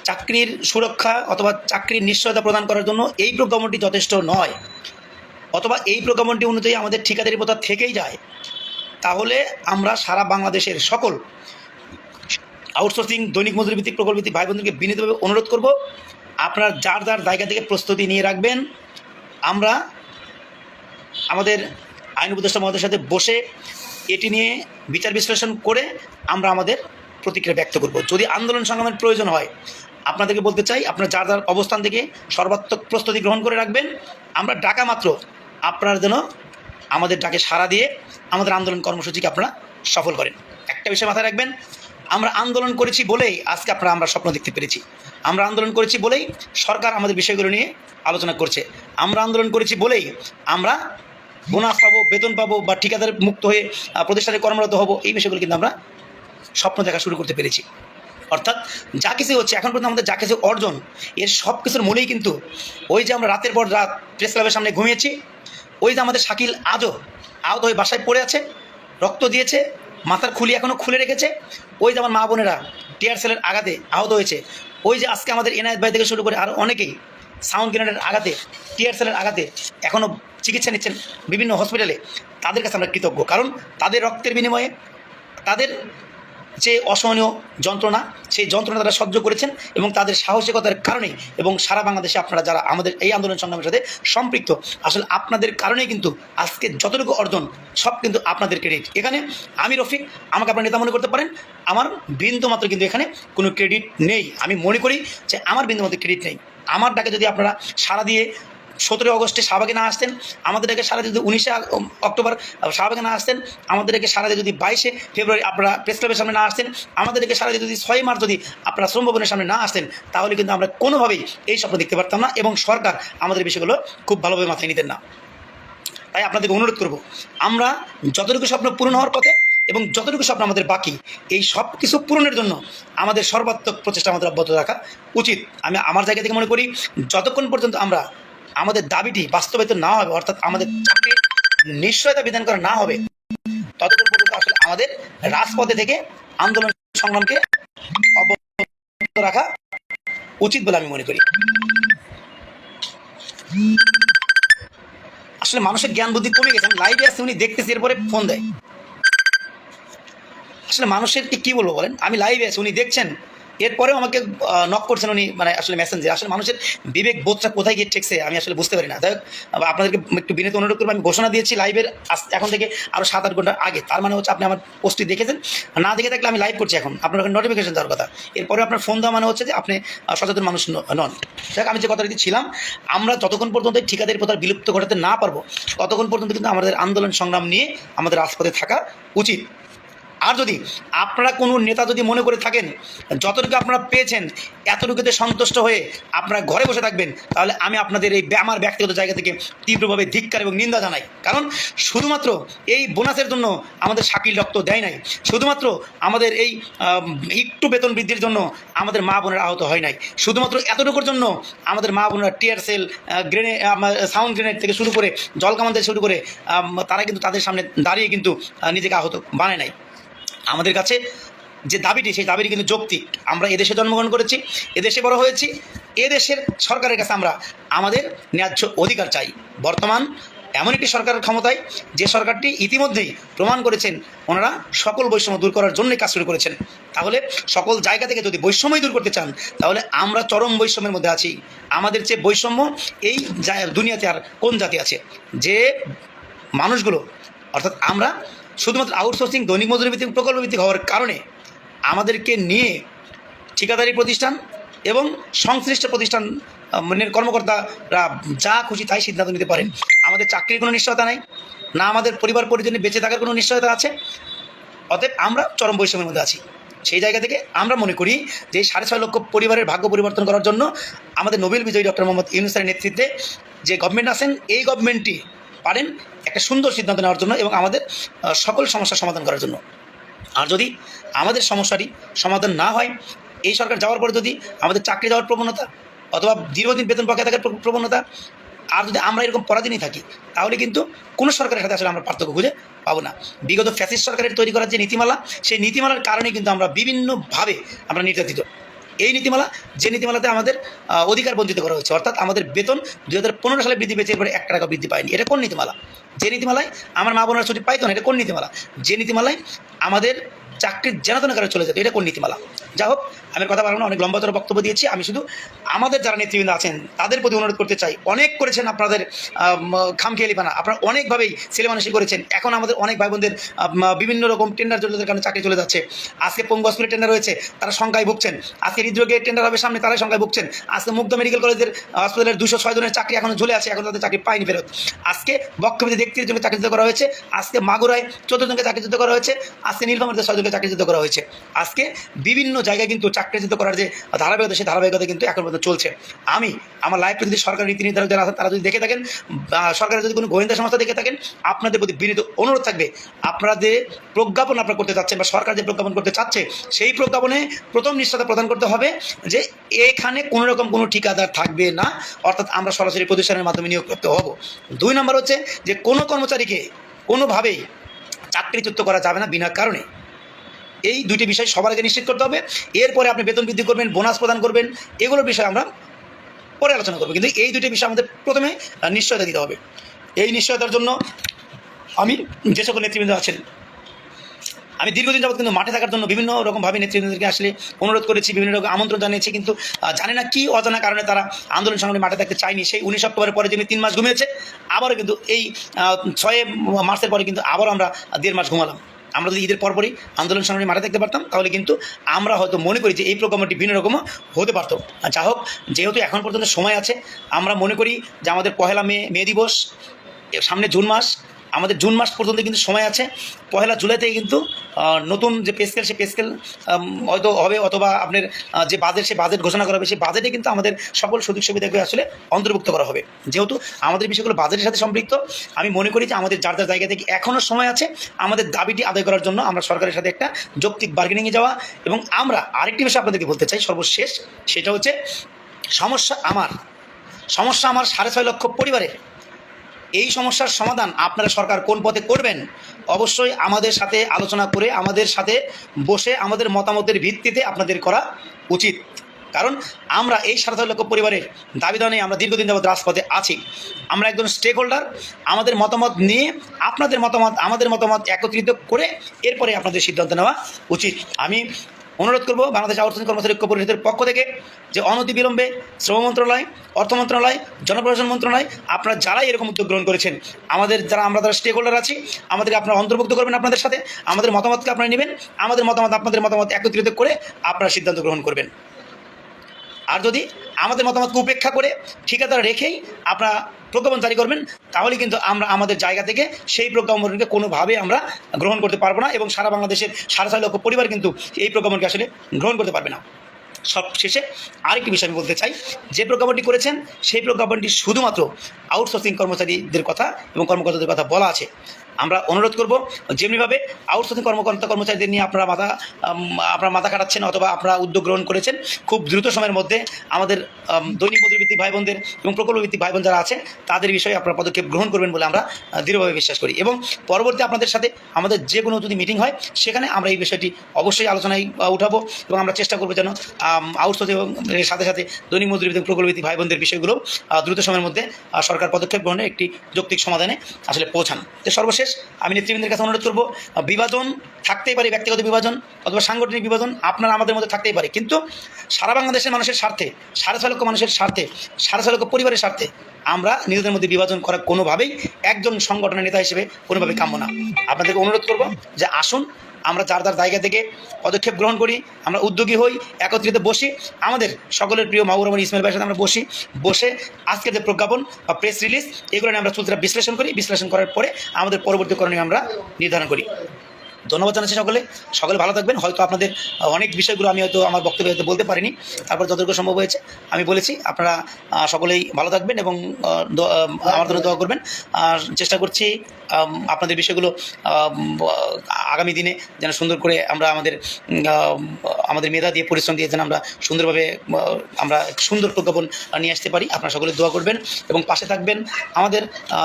চাকরির সুরক্ষা অথবা চাকরির নিশ্চয়তা প্রদান করার জন্য এই প্রজ্ঞাপনটি যথেষ্ট নয়, অথবা এই প্রজ্ঞাপনটি অনুযায়ী আমাদের ঠিকাদারি প্রথা থেকেই যায়, তাহলে আমরা সারা বাংলাদেশের সকল আউটসোর্সিং দৈনিক মজুরি ভিত্তিক প্রকল্পভিত্তিক ভাই বোনদেরকে বিনীতভাবে অনুরোধ করব, আপনারা যার যার জায়গা থেকে প্রস্তুতি নিয়ে রাখবেন। আমরা আমাদের আইন উপদেষ্টা মহোদয়ের সাথে বসে এটি নিয়ে বিচার বিশ্লেষণ করে আমরা আমাদের প্রতিক্রিয়া ব্যক্ত করব। যদি আন্দোলন সংগ্রামের প্রয়োজন হয়, আপনাদেরকে বলতে চাই, আপনারা যার যার অবস্থান থেকে সর্বাত্মক প্রস্তুতি গ্রহণ করে রাখবেন। আমরা ডাকা মাত্র আপনারা যেন আমাদের ডাকে সাড়া দিয়ে আমাদের আন্দোলন কর্মসূচিকে আপনারা সফল করেন। একটা বিষয় মাথায় রাখবেন, আমরা আন্দোলন করেছি বলেই আজকে আমরা স্বপ্ন দেখতে পেরেছি, আমরা আন্দোলন করেছি বলেই সরকার আমাদের বিষয়গুলো নিয়ে আলোচনা করছে, আমরা আন্দোলন করেছি বলেই আমরা বোনাস পাবো, বেতন পাবো বা ঠিকাদার মুক্ত হয়ে প্রতিষ্ঠানে কর্মরত হব, এই বিষয়গুলো কিন্তু আমরা স্বপ্ন দেখা শুরু করতে পেরেছি। অর্থাৎ যা কিছু হচ্ছে এখন পর্যন্ত আমাদের যা কিছু অর্জন, এর সব কিছুর মূলেই কিন্তু ওই যে আমরা রাতের পর রাত প্রেস ক্লাবের সামনে ঘুমিয়েছি, ওই যে আমাদের শাকিল আজও আহত হয়ে বাসায় পড়ে আছে, রক্ত দিয়েছে, মাথার খুলি এখনও খুলে রেখেছে, ওই যে আমার মা বোনেরা টিয়ার সেলের আঘাতে আহত হয়েছে, ওই যে আজকে আমাদের এনায়েত ভাই থেকে শুরু করে আরও অনেকেই সাউন্ড গ্রেনেডের আঘাতে, টিয়ার সেলের আঘাতে এখনও চিকিৎসা নিচ্ছেন বিভিন্ন হসপিটালে, তাদের কাছে আমরা কৃতজ্ঞ। কারণ তাদের রক্তের বিনিময়ে তাদের যে অসহনীয় যন্ত্রণা, সেই যন্ত্রণা তারা সহ্য করেছেন এবং তাদের সাহসিকতার কারণেই, এবং সারা বাংলাদেশে আপনারা যারা আমাদের এই আন্দোলন সংগ্রামের সাথে সম্পৃক্ত, আসলে আপনাদের কারণেই কিন্তু আজকে যতটুকু অর্জন সব কিন্তু আপনাদের ক্রেডিট। এখানে আমি রফিক, আমাকে আপনারা নেতা মনে করতে পারেন, আমার বিন্দুমাত্র কিন্তু এখানে কোনো ক্রেডিট নেই। আমি মনে করি যে আমার বিন্দুমাত্র ক্রেডিট নেই। আমার ডাকে যদি আপনারা সাড়া দিয়ে 17 অগস্টে শাহবাগে না আসতেন, আমাদেরকে সারা দিয়ে যদি 19 অক্টোবর শাহবাগে না আসতেন, আমাদেরকে সারা দিয়ে যদি 22 ফেব্রুয়ারি আপনারা প্রেস ক্লাবের সামনে না আসতেন, আমাদেরকে সারা দিয়ে যদি 6 মার্চ যদি আপনারা শ্রম ভবনের সামনে না আসতেন, তাহলে কিন্তু আমরা কোনোভাবেই এই স্বপ্ন দেখতে পারতাম না এবং সরকার আমাদের বিষয়গুলো খুব ভালোভাবে মাথায় নিতেন না। তাই আপনাদেরকে অনুরোধ করব, আমরা যতটুকু স্বপ্ন পূরণ হওয়ার পথে এবং যতটুকু স্বপ্ন আমাদের বাকি, এই সব কিছু পূরণের জন্য আমাদের সর্বাত্মক প্রচেষ্টা আমাদের অব্যাহত রাখা উচিত। আমি আমার জায়গা থেকে মনে করি, যতক্ষণ পর্যন্ত আমরা আমাদের দাবিটি বাস্তবায়িত না হবে, অর্থাৎ আমাদের চাকরির নিশ্চয়তা বিধান করা না হবে, ততক্ষণ পর্যন্ত আসলে আমাদের রাজপথে থেকে আন্দোলন সংগ্রামকে অব্যাহত রাখা উচিত বলে আমি মনে করি। আসলে মানুষের জ্ঞান বুদ্ধি কমে গেছে। আমি লাইভে আসছি, উনি দেখতেছি, এরপরে ফোন দেয়। আসলে মানুষের কি বলবো বলেন, আমি লাইভে আছি, উনি দেখছেন, এরপরেও আমাকে নক করছেন উনি, মানে আসলে মেসেঞ্জে। আসলে মানুষের বিবেক বোধটা কোথায় গিয়ে ঠেকছে আমি আসলে বুঝতে পারি না। যাই হোক, আপনাদেরকে একটু বিনীত অনুরোধ করবো, আমি ঘোষণা দিয়েছি লাইভের এখন থেকে আরও 7-8 ঘন্টা আগে, তার মানে হচ্ছে আপনি আমার পোস্টটি দেখেছেন, না দেখে থাকলে আমি লাইভ করছি এখন, আপনার নোটিফিকেশন দেওয়ার কথা। এরপরে আপনার ফোন দেওয়া মানে হচ্ছে যে আপনি সচেতন মানুষ নন। যাই হোক, আমি যে কথাটি ছিলাম, আমরা যতক্ষণ পর্যন্ত ঠিকাদারি প্রথা বিলুপ্ত ঘটাতে না পারবো, ততক্ষণ পর্যন্ত কিন্তু আমাদের আন্দোলন সংগ্রাম নিয়ে আমাদের রাজপথে থাকা উচিত। আর যদি আপনারা কোনো নেতা যদি মনে করে থাকেন যতটুকু আপনারা পেয়েছেন এতটুকুতে সন্তুষ্ট হয়ে আপনারা ঘরে বসে থাকবেন, তাহলে আমি আপনাদের এই আমার ব্যক্তিগত জায়গা থেকে তীব্রভাবে ধিক্কার এবং নিন্দা জানাই। কারণ শুধুমাত্র এই বোনাসের জন্য আমাদের শাকিল রক্ত দেয় নাই, শুধুমাত্র আমাদের এই একটু বেতন বৃদ্ধির জন্য আমাদের মা বোনেরা আহত হয় নাই, শুধুমাত্র এতটুকুর জন্য আমাদের মা বোনেরা tear shell, grenade, sound grenade থেকে শুরু করে জলকামান থেকে শুরু করে তারা কিন্তু তাদের সামনে দাঁড়িয়ে কিন্তু নিজেকে আহত বানায় নাই। আমাদের কাছে যে দাবিটি, সেই দাবিটি কিন্তু যৌক্তিক। আমরা এদেশে জন্মগ্রহণ করেছি, এদেশে বড় হয়েছি, এদেশের সরকারের কাছে আমরা আমাদের ন্যায্য অধিকার চাই। বর্তমান এমন একটি সরকারের ক্ষমতায় যে সরকারটি ইতিমধ্যেই প্রমাণ করেছেন ওনারা সকল বৈষম্য দূর করার জন্যই কাজ শুরু করেছেন। তাহলে সকল জায়গা থেকে যদি বৈষম্যই দূর করতে চান তাহলে আমরা চরম বৈষম্যের মধ্যে আছি। আমাদের চেয়ে বৈষম্য এই দুনিয়াতে আর কোন জাতি আছে? যে মানুষগুলো অর্থাৎ আমরা শুধুমাত্র আউটসোর্সিং দৈনিক মজুরি ভিত্তিক প্রকল্প ভিত্তিক হওয়ার কারণে আমাদেরকে নিয়ে ঠিকাদারি প্রতিষ্ঠান এবং সংশ্লিষ্ট প্রতিষ্ঠান কর্মকর্তারা যা খুশি তাই সিদ্ধান্ত নিতে পারেন। আমাদের চাকরির কোনো নিশ্চয়তা নেই, না আমাদের পরিবার পরিজনে বেঁচে থাকার কোনো নিশ্চয়তা আছে। অতএব আমরা চরম বৈষম্যের মধ্যে আছি। সেই জায়গা থেকে আমরা মনে করি যে 6.5 লক্ষ পরিবারের ভাগ্য পরিবর্তন করার জন্য আমাদের নোবেল বিজয়ী ডক্টর মোহাম্মদ ইউনূসের নেতৃত্বে যে গভর্নমেন্ট আছেন এই গভর্নমেন্টটি পারেন একটা সুন্দর সিদ্ধান্ত নেওয়ার জন্য এবং আমাদের সকল সমস্যার সমাধান করার জন্য। আর যদি আমাদের সমস্যাটি সমাধান না হয়, এই সরকার যাওয়ার পরে যদি আমাদের চাকরি যাওয়ার প্রবণতা অথবা দীর্ঘদিন বেতন বকেয়া থাকার প্রবণতা, আর যদি আমরা এরকম পরাধীনই থাকি তাহলে কিন্তু কোনো সরকারের সাথে আসলে আমরা পার্থক্য খুঁজে পাবো না। বিগত ফ্যাসিস্ট সরকারের তৈরি করার যে নীতিমালা, সেই নীতিমালার কারণে কিন্তু আমরা বিভিন্নভাবে আমরা নির্যাতিত। এই নীতিমালা, যে নীতিমালাতে আমাদের অধিকার বঞ্চিত করা হয়েছে, অর্থাৎ আমাদের বেতন 2015 সালে বৃদ্ধি পেয়েছে, এরপরে 1 টাকা বৃদ্ধি পায়নি। এটা কোন নীতিমালা? যে নীতিমালায় আমার মা বোনেরা ছুটি পাইতো না, এটা কোন নীতিমালা? যে নীতিমালায় আমাদের চাকরির জেনাতনের কারণে চলে যেত, এটা কোন নীতিমালা? যা হোক, আমি কথা বলবো না, অনেক লম্বাতর বক্তব্য দিয়েছি। আমি শুধু আমাদের যারা নেতৃবৃন্দ আছেন তাদের প্রতি অনুরোধ করতে চাই, অনেক করেছেন আপনাদের খামখেয়ালিপানা, আপনারা অনেকভাবেই ছেলেমানুষি করেছেন। এখন আমাদের অনেক ভাই বোনদের বিভিন্ন রকম টেন্ডার জটিলতার কারণে চাকরি চলে যাচ্ছে। আজকে পঙ্গু হসপিটালের টেন্ডার হয়েছে, তারা সংখ্যায় ভুগছেন। আজকে হৃদরোগের টেন্ডার হবে সামনে, তারাই সংখ্যায় ভুগছেন। আজকে মুগ্ধ মেডিকেল কলেজের হসপিটালের 206 জনের চাকরি এখনও ঝুলে আছে, এখন তাদের চাকরি পায়নি ফেরত। আজকে বক্ষবিধি 33 জনকে চাকরিচ্যুত করা হয়েছে। আজকে মাগুরায় 14 জনকে চাকরিচ্যুত করা হয়েছে। আজকে নীলফামারীতে 6 জনকে চাকরিচ্যুত করা হয়েছে। আজকে বিভিন্ন জায়গায় কিন্তু চাকরিচ্যুত করার যে ধারাবাহিকতা, সেই ধারাবাহিকতা কিন্তু এখন পর্যন্ত চলছে। আমি আমার লাইফে যদি সরকারি নীতি নির্ধারক যারা আছেন তারা যদি দেখে থাকেন, সরকারের যদি কোনো গোয়েন্দা সংস্থা দেখে থাকেন, আপনাদের প্রতি বিনীত অনুরোধ থাকবে, আপনাদের প্রজ্ঞাপন আপনারা করতে চাচ্ছেন বা সরকার যে প্রজ্ঞাপন করতে চাচ্ছে, সেই প্রজ্ঞাপনে প্রথম নিশ্চয়তা প্রদান করতে হবে যে এখানে কোনো রকম কোনো ঠিকাদার থাকবে না, অর্থাৎ আমরা সরাসরি প্রতিষ্ঠানের মাধ্যমে নিয়োগ করতে হব। 2 নম্বর হচ্ছে যে কোনো কর্মচারীকে কোনোভাবেই চাকরিচ্যুত করা যাবে না বিনা কারণে। এই 2টি বিষয় সবার আগে নিশ্চিত করতে হবে। এরপরে আপনি বেতন বৃদ্ধি করবেন, বোনাস প্রদান করবেন, এগুলোর বিষয়ে আমরা পরে আলোচনা করবো। কিন্তু এই 2টি বিষয় আমাদের প্রথমে নিশ্চয়তা দিতে হবে। এই নিশ্চয়তার জন্য আমি যে সকল নেতৃবৃন্দ আছেন, আমি দীর্ঘদিন যাবত কিন্তু মাঠে থাকার জন্য বিভিন্ন রকমভাবে নেতৃবৃন্দদেরকে আসলে অনুরোধ করেছি, বিভিন্ন রকম আমন্ত্রণ জানিয়েছি, কিন্তু জানে না কি অজানা কারণে তারা আন্দোলন সংগ্রামে মাঠে থাকতে চায়নি। সেই 19 অক্টোবরের পরে যিনি 3 মাস ঘুমিয়েছে, আবারও কিন্তু এই 6 মার্চের পরে কিন্তু আবারও আমরা 1.5 মাস ঘুমালাম। আমরা যদি ঈদের পরপরই আন্দোলন সংগ্রামে মাঠে থাকতে পারতাম তাহলে কিন্তু আমরা হয়তো মনে করি যে এই প্রোগ্রামটি ভিন্ন রকমও হতে পারত। যা হোক, যেহেতু এখন পর্যন্ত সময় আছে, আমরা মনে করি যে আমাদের 1 মে দিবস, সামনে জুন মাস, আমাদের জুন মাস পর্যন্ত কিন্তু সময় আছে। 1 জুলাই থেকে কিন্তু নতুন যে পে স্কেল, সেই পে স্কেল হয়তো হবে, অথবা আপনার যে বাজেট, সেই বাজেট ঘোষণা করা হবে। সেই বাজেটে কিন্তু আমাদের সকল সুযোগ সুবিধাকে আসলে অন্তর্ভুক্ত করা হবে। যেহেতু আমাদের বিষয়গুলো বাজেটের সাথে সম্পৃক্ত, আমি মনে করি যে আমাদের যার যার জায়গা থেকে এখনও সময় আছে আমাদের দাবিটি আদায় করার জন্য আমরা সরকারের সাথে একটা যৌক্তিক বার্গেনিংয়ে যাওয়া। এবং আমরা আরেকটি বিষয় আপনাদেরকে বলতে চাই সর্বশেষ, সেটা হচ্ছে সমস্যা আমার 6.5 লক্ষ পরিবারের। এই সমস্যার সমাধান আপনারা সরকার কোন পথে করবেন, অবশ্যই আমাদের সাথে আলোচনা করে, আমাদের সাথে বসে, আমাদের মতামতের ভিত্তিতে আপনাদের করা উচিত। কারণ আমরা এই 6.5 লক্ষ পরিবারের দাবি দাওয়া নিয়ে আমরা দীর্ঘদিন যাবৎ রাজপথে আছি। আমরা একজন স্টেক হোল্ডার। আমাদের মতামত নিয়ে আপনাদের মতামত, আমাদের মতামত একত্রিত করে এরপরে আপনাদের সিদ্ধান্ত নেওয়া উচিত। আমি অনুরোধ করব বাংলাদেশ আউটসোর্সিং কর্মচারী ঐক্য পরিষদের পক্ষ থেকে যে অনতিবিলম্বে শ্রম মন্ত্রণালয়, অর্থ মন্ত্রণালয়, জনপ্রশাসন মন্ত্রণালয়, আপনারা যারাই এরকম উদ্যোগ গ্রহণ করেছেন, আমরা যারা স্টেক হোল্ডার আছি, আমাদেরকে আপনারা অন্তর্ভুক্ত করবেন আপনাদের সাথে। আমাদের মতামতকে আপনারা নেবেন, আমাদের মতামত, আপনাদের মতামত একত্রিত করে আপনারা সিদ্ধান্ত গ্রহণ করবেন। আর যদি আমাদের মতামতকে উপেক্ষা করে ঠিকাদার রেখেই আপনারা প্রজ্ঞাপন জারি করবেন, তাহলে কিন্তু আমরা আমাদের জায়গা থেকে সেই প্রজ্ঞাপনকে কোনোভাবে আমরা গ্রহণ করতে পারবো না, এবং সারা বাংলাদেশের 6.5 লক্ষ পরিবার কিন্তু এই প্রজ্ঞাপনকে আসলে গ্রহণ করতে পারবে না। সবশেষে আরেকটি বিষয় আমি বলতে চাই, যে প্রজ্ঞাপনটি করেছেন সেই প্রজ্ঞাপনটি শুধুমাত্র আউটসোর্সিং কর্মচারীদের কথা এবং কর্মকর্তাদের কথা বলা আছে। আমরা অনুরোধ করব যেমনিভাবে আউটসোর্সিং কর্মকর্তা কর্মচারীদের নিয়ে আপনারা মাথা কাটাচ্ছেন অথবা আপনারা উদ্যোগ গ্রহণ করেছেন, খুব দ্রুত সময়ের মধ্যে আমাদের দৈনিক মজুরিভিত্তিক ভাই বোনদের এবং প্রকল্পভিত্তিক ভাই বোন যারা আছে তাদের বিষয়ে আপনারা পদক্ষেপ গ্রহণ করবেন বলে আমরা দৃঢ়ভাবে বিশ্বাস করি। এবং পরবর্তী আপনাদের সাথে আমাদের যে কোনো যদি মিটিং হয় সেখানে আমরা এই বিষয়টি অবশ্যই আলোচনায় উঠাবো এবং আমরা চেষ্টা করবো যেন আউটসোর্সিং এবং এর সাথে সাথে দৈনিক মজুরিভিত্তিক প্রকল্পভিত্তিক ভাই বোনদের বিষয়গুলো দ্রুত সময়ের মধ্যে সরকার পদক্ষেপ গ্রহণের একটি যৌক্তিক সমাধানে আসলে পৌঁছান। তো সর্বশেষ আমি নেতৃবৃন্দের কাছে অনুরোধ করবো, বিভাজন থাকতেই পারে, ব্যক্তিগত বিভাজন অথবা সাংগঠনিক বিভাজন আপনারা আমাদের মধ্যে থাকতেই পারে, কিন্তু সারা বাংলাদেশের মানুষের স্বার্থে, 6.5 লক্ষ মানুষের স্বার্থে, 6.5 লক্ষ পরিবারের স্বার্থে আমরা নিজেদের মধ্যে বিভাজন করা কোনোভাবেই একজন সংগঠনের নেতা হিসেবে কোনোভাবেই কাম্য না। আপনাদেরকে অনুরোধ করব যে আসুন আমরা যার যার জায়গা থেকে পদক্ষেপ গ্রহণ করি, আমরা উদ্যোগী হই, একত্রিত বসি, আমাদের সকলের প্রিয় মাহবুব রহমান ইসমাইল ভাইয়ের সাথে আমরা বসে আজকের যে প্রজ্ঞাপন বা প্রেস রিলিজ এগুলো নিয়ে আমরা চুক্তিটা বিশ্লেষণ করি, বিশ্লেষণ করার পরে আমাদের পরবর্তী করণীয় আমরা নির্ধারণ করি। ধন্যবাদ জানাচ্ছি সকলে ভালো থাকবেন। হয়তো আপনাদের অনেক বিষয়গুলো আমি হয়তো আমার বক্তব্যে হয়তো বলতে পারিনি, তারপর যতটুকু সম্ভব হয়েছে আমি বলেছি। আপনারা সকলেই ভালো থাকবেন এবং আমার জন্য দোয়া করবেন। আর চেষ্টা করছি আপনাদের বিষয়গুলো আগামী দিনে যেন সুন্দর করে আমরা আমাদের মেধা দিয়ে পরিশ্রম দিয়ে যেন আমরা সুন্দরভাবে আমরা সুন্দর প্রজ্ঞাপন নিয়ে আসতে পারি। আপনারা সকলে দোয়া করবেন এবং পাশে থাকবেন। আমাদের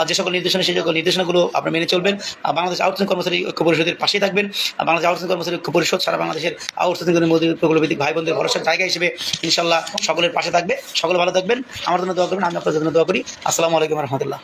যে সকল নির্দেশনা সেই সকল নির্দেশনাগুলো আপনারা মেনে চলবেন। বাংলাদেশ আউটসোর্সিং কর্মচারী ঐক্য পরিষদের পাশেই থাকবেন। বাংলাদেশ আউটসোর্সিং কর্মচারী ঐক্য পরিষদ সারা বাংলাদেশের আউটসোর্সিং প্রকল্পভিত্তিক ভাই বোনদের ভরসার জায়গা হিসেবে ইনশাল্লাহ সকলের পাশে থাকবে। সকলে ভালো থাকবেন, আমার জন্য দোয়া করবেন, আমি আপনাদের জন্য দোয়া করি। আসসালামু আলাইকুম রহমতুল্লাহ।